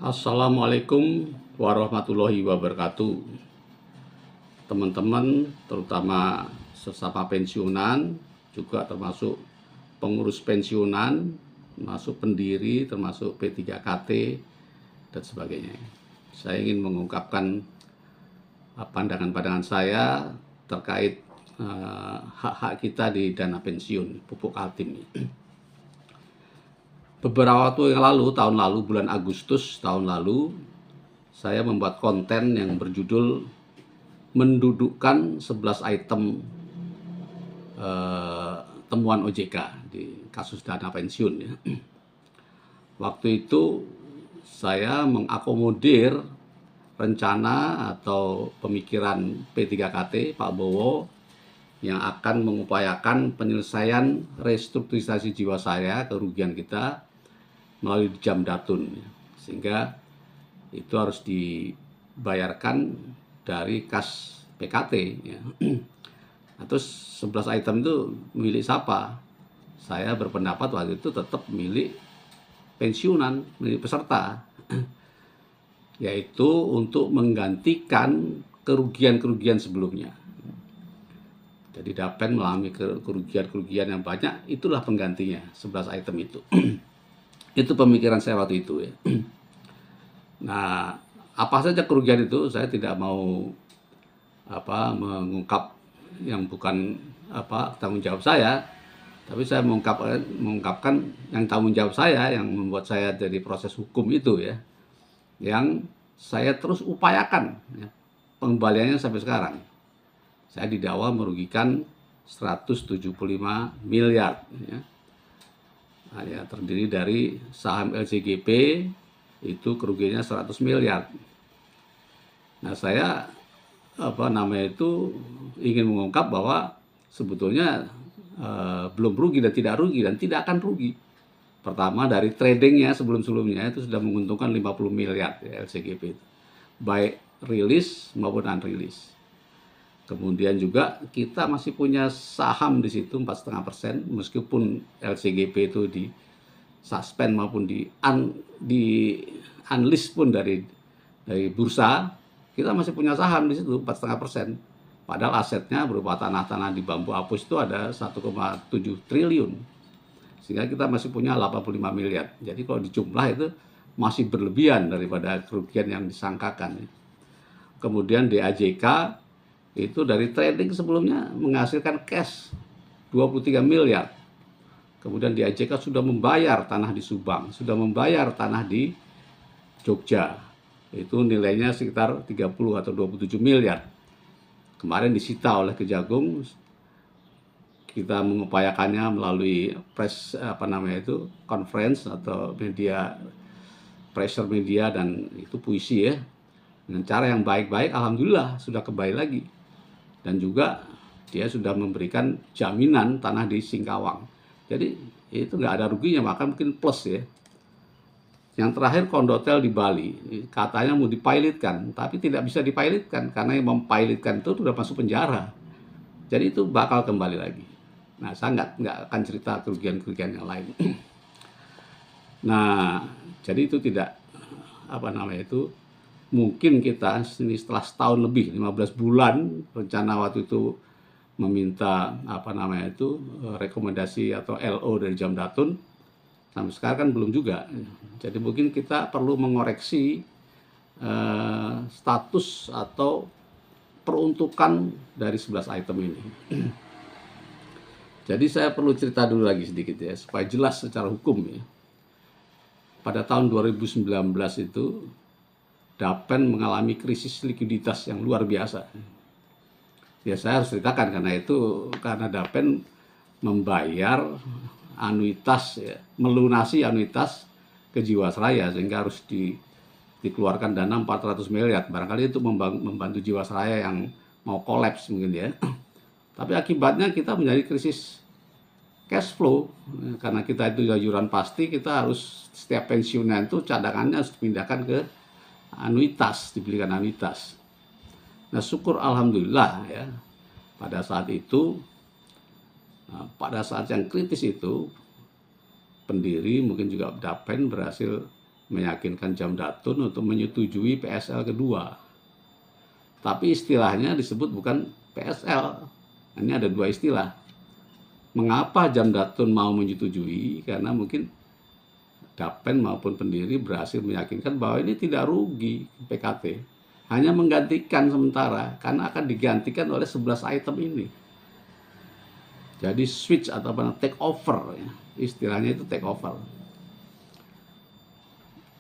Assalamualaikum warahmatullahi wabarakatuh. Teman-teman, terutama sesama pensiunan, juga termasuk pengurus pensiunan, termasuk pendiri, termasuk P3KT, dan sebagainya. Saya ingin mengungkapkan pandangan-pandangan saya terkait hak-hak kita di dana pensiun, pupuk Kaltim. Beberapa waktu yang lalu, tahun lalu, bulan Agustus tahun lalu, saya membuat konten yang berjudul mendudukkan 11 item temuan OJK di kasus dana pensiun. Ya. Waktu itu saya mengakomodir rencana atau pemikiran P3KT Pak Bowo yang akan mengupayakan penyelesaian restrukturisasi jiwasraya kerugian kita melalui Jamdatun, sehingga itu harus dibayarkan dari kas PKT. Ya. Nah, terus 11 item itu milik siapa? Saya berpendapat waktu itu tetap milik pensiunan, milik peserta, yaitu untuk menggantikan kerugian-kerugian sebelumnya. Jadi Dapen mengalami kerugian-kerugian yang banyak, itulah penggantinya 11 item itu. Itu pemikiran saya waktu itu ya. Nah, apa saja kerugian itu saya tidak mau mengungkap yang bukan tanggung jawab saya, tapi saya mengungkapkan yang tanggung jawab saya yang membuat saya jadi proses hukum itu ya, yang saya terus upayakan ya, pengembaliannya sampai sekarang. Saya didakwa merugikan 175 miliar ya. Ya, terdiri dari saham LCGP itu kerugiannya 100 miliar. Nah, saya ingin mengungkap bahwa sebetulnya belum rugi dan tidak akan rugi. Pertama, dari tradingnya sebelum-sebelumnya itu sudah menguntungkan 50 miliar ya, LCGP itu, baik rilis maupun unrilis. Kemudian juga kita masih punya saham di situ 4,5%, meskipun LCGP itu di suspend maupun di unlist pun dari bursa, kita masih punya saham di situ 4,5%. Padahal asetnya berupa tanah-tanah di Bambu Apus itu ada 1,7 triliun. Sehingga kita masih punya 85 miliar. Jadi kalau dijumlah itu masih berlebihan daripada kerugian yang disangkakan. Kemudian DAJK itu dari trading sebelumnya menghasilkan cash 23 miliar. Kemudian DAJK sudah membayar tanah di Subang, sudah membayar tanah di Jogja. Itu nilainya sekitar 30 atau 27 miliar. Kemarin disita oleh Kejagung. Kita mengupayakannya melalui conference atau media, pressure media, dan itu puisi ya. Dengan cara yang baik-baik, alhamdulillah sudah kembali lagi. Dan juga dia sudah memberikan jaminan tanah di Singkawang. Jadi itu nggak ada ruginya, bahkan mungkin plus ya. Yang terakhir Kondotel di Bali, katanya mau dipilotkan, tapi tidak bisa dipilotkan karena yang mempilotkan itu sudah masuk penjara. Jadi itu bakal kembali lagi. Nah, saya nggak akan cerita kerugian-kerugian yang lain. Nah, jadi itu tidak mungkin kita ini setelah setahun lebih, 15 bulan rencana waktu itu meminta rekomendasi atau LO dari Jamdatun, sampai sekarang kan belum juga. Jadi mungkin kita perlu mengoreksi status atau peruntukan dari 11 item ini. Jadi saya perlu cerita dulu lagi sedikit ya, supaya jelas secara hukum ya. Pada tahun 2019 itu Dapen mengalami krisis likuiditas yang luar biasa. Ya, saya harus ceritakan karena Dapen membayar anuitas ya, melunasi anuitas ke Jiwasraya, sehingga harus dikeluarkan dana 400 miliar. Barangkali itu membantu Jiwasraya yang mau kolaps mungkin ya. Tapi akibatnya kita menjadi krisis cash flow, karena kita itu iuran pasti, kita harus setiap pensiunan itu cadangannya harus dipindahkan ke anuitas, dibelikan anuitas. Nah, syukur alhamdulillah ya, pada saat itu, pada saat yang kritis itu, pendiri mungkin juga Dapen berhasil meyakinkan Jamdatun untuk menyetujui PSL kedua. Tapi istilahnya disebut bukan PSL. Ini ada dua istilah. Mengapa Jamdatun mau menyetujui? Karena mungkin Dapen maupun pendiri berhasil meyakinkan bahwa ini tidak rugi PKT. Hanya menggantikan sementara, karena akan digantikan oleh 11 item ini. Jadi switch atau take over, ya. Istilahnya itu take over.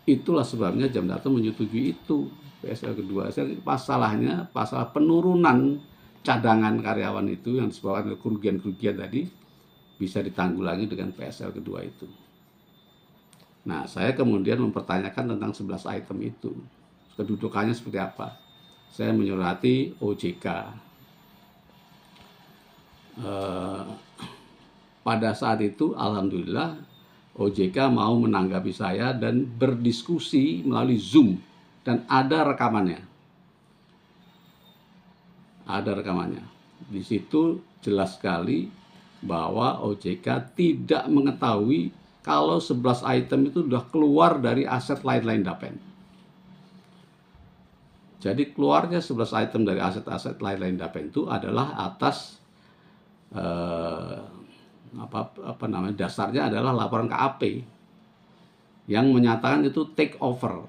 Itulah sebabnya Jamdatun menyetujui itu PSL kedua. Masalahnya masalah penurunan cadangan karyawan itu yang disebabkan oleh kerugian-kerugian tadi bisa ditanggulangi dengan PSL kedua itu. Nah, saya kemudian mempertanyakan tentang 11 item itu. Kedudukannya seperti apa? Saya menyurati OJK. Pada saat itu, alhamdulillah, OJK mau menanggapi saya dan berdiskusi melalui Zoom. Dan ada rekamannya. Ada rekamannya. Di situ jelas sekali bahwa OJK tidak mengetahui kalau 11 item itu sudah keluar dari aset lain-lain Dapen. Jadi keluarnya 11 item dari aset-aset lain-lain Dapen itu adalah atas dasarnya adalah laporan KAP yang menyatakan itu take over.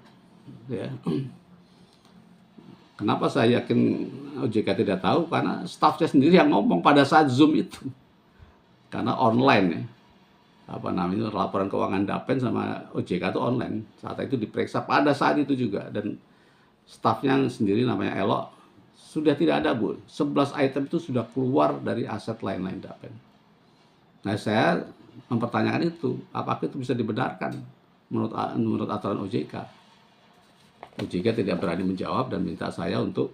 Ya. Kenapa saya yakin OJK tidak tahu? Karena stafnya sendiri yang ngomong pada saat Zoom itu. Karena online ya. Laporan keuangan Dapen sama OJK itu online. Saat itu diperiksa pada saat itu juga. Dan stafnya sendiri namanya Elok. Sudah tidak ada, Bu. 11 item itu sudah keluar dari aset lain-lain Dapen. Nah, saya mempertanyakan itu. Apakah itu bisa dibenarkan menurut aturan OJK? OJK tidak berani menjawab dan minta saya untuk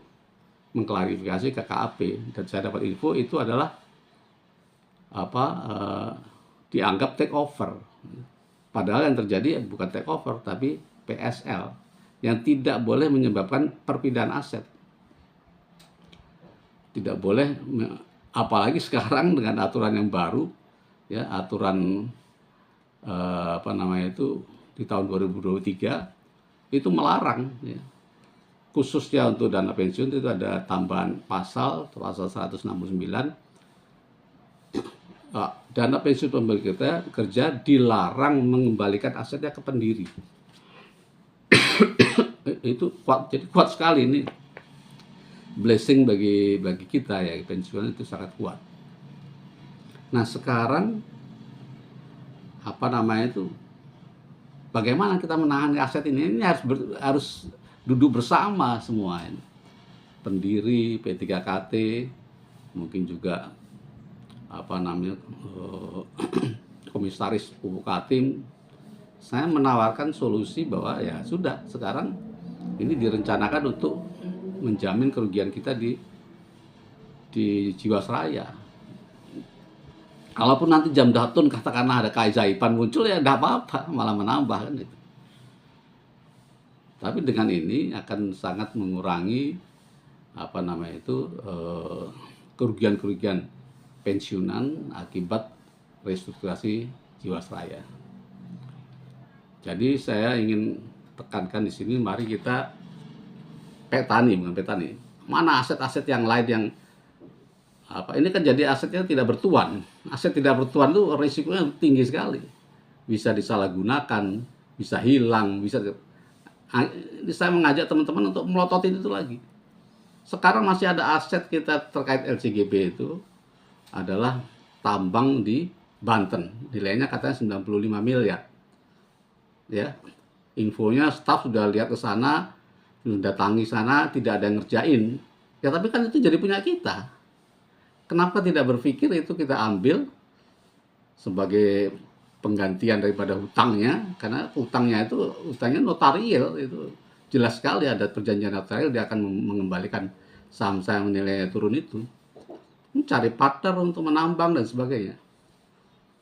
mengklarifikasi ke KAP. Dan saya dapat info itu adalah dianggap take over. Padahal yang terjadi bukan take over tapi PSL yang tidak boleh menyebabkan perpindahan aset. Tidak boleh, apalagi sekarang dengan aturan yang baru, ya, aturan di tahun 2023 itu melarang, ya. Khususnya untuk dana pensiun itu ada tambahan pasal 169. Dana pensiun pemberi kerja dilarang mengembalikan asetnya ke pendiri. Itu jadi kuat sekali ini. Blessing bagi kita ya, pensiun itu sangat kuat. Nah, sekarang bagaimana kita menangani aset ini? Ini harus duduk bersama semua ini. Pendiri P3KT, mungkin juga komisaris Pupuk Kaltim. Saya menawarkan solusi bahwa ya sudah, sekarang ini direncanakan untuk menjamin kerugian kita di Jiwasraya. Kalaupun nanti Jamdatun katakanlah ada keajaiban muncul, ya tidak apa-apa, malah menambah kan itu. Tapi dengan ini akan sangat mengurangi kerugian-kerugian pensiunan akibat restrukturisasi Jiwasraya. Jadi saya ingin tekankan di sini, mari kita bukan petani. Mana aset-aset yang lain yang ini kan jadi asetnya tidak bertuan. Aset tidak bertuan itu risikonya tinggi sekali. Bisa disalahgunakan, bisa hilang, saya mengajak teman-teman untuk melototin itu lagi. Sekarang masih ada aset kita terkait LCGB itu adalah tambang di Banten. Nilainya katanya 95 miliar. Ya. Infonya staf sudah lihat ke sana, sudah datangi sana, tidak ada yang ngerjain. Ya tapi kan itu jadi punya kita. Kenapa tidak berpikir itu kita ambil sebagai penggantian daripada hutangnya? Karena hutangnya notarial, itu jelas sekali ada perjanjian notarial, dia akan mengembalikan saham-saham nilainya turun itu. Mencari partner untuk menambang dan sebagainya.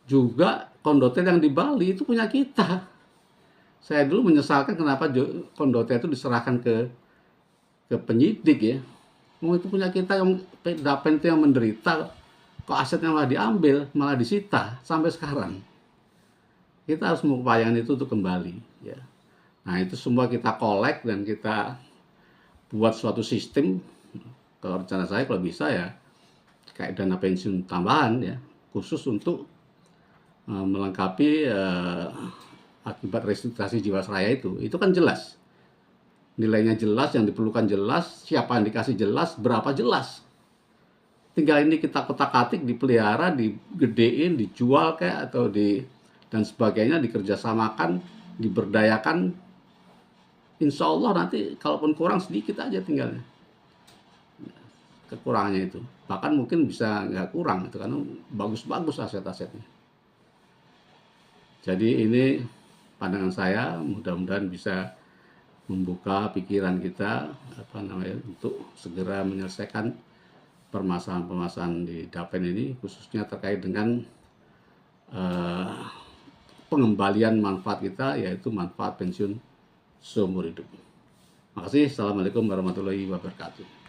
Juga kondotel yang di Bali itu punya kita. Saya dulu menyesalkan kenapa kondotel itu diserahkan ke penyidik ya. Mau itu punya kita, yang Dapen itu yang menderita, kok asetnya malah diambil, malah disita sampai sekarang. Kita harus mengupayakan itu untuk kembali ya. Nah, itu semua kita kolek dan kita buat suatu sistem. Kalau rencana saya kalau bisa ya kayak dana pensiun tambahan ya, khusus untuk melengkapi akibat restrukturisasi Jiwasraya itu kan jelas. Nilainya jelas, yang diperlukan jelas, siapa yang dikasih jelas, berapa jelas. Tinggal ini kita kotak-atik, dipelihara, digedein, dijual kayak atau dan sebagainya, dikerjasamakan, diberdayakan. Insya Allah nanti kalaupun kurang sedikit aja tinggalnya kekurangannya itu. Bahkan mungkin bisa nggak kurang itu karena bagus-bagus aset-asetnya. Jadi ini pandangan saya, mudah-mudahan bisa membuka pikiran kita untuk segera menyelesaikan permasalahan-permasalahan di Dapen ini, khususnya terkait dengan pengembalian manfaat kita, yaitu manfaat pensiun seumur hidup. Terima kasih. Assalamualaikum warahmatullahi wabarakatuh.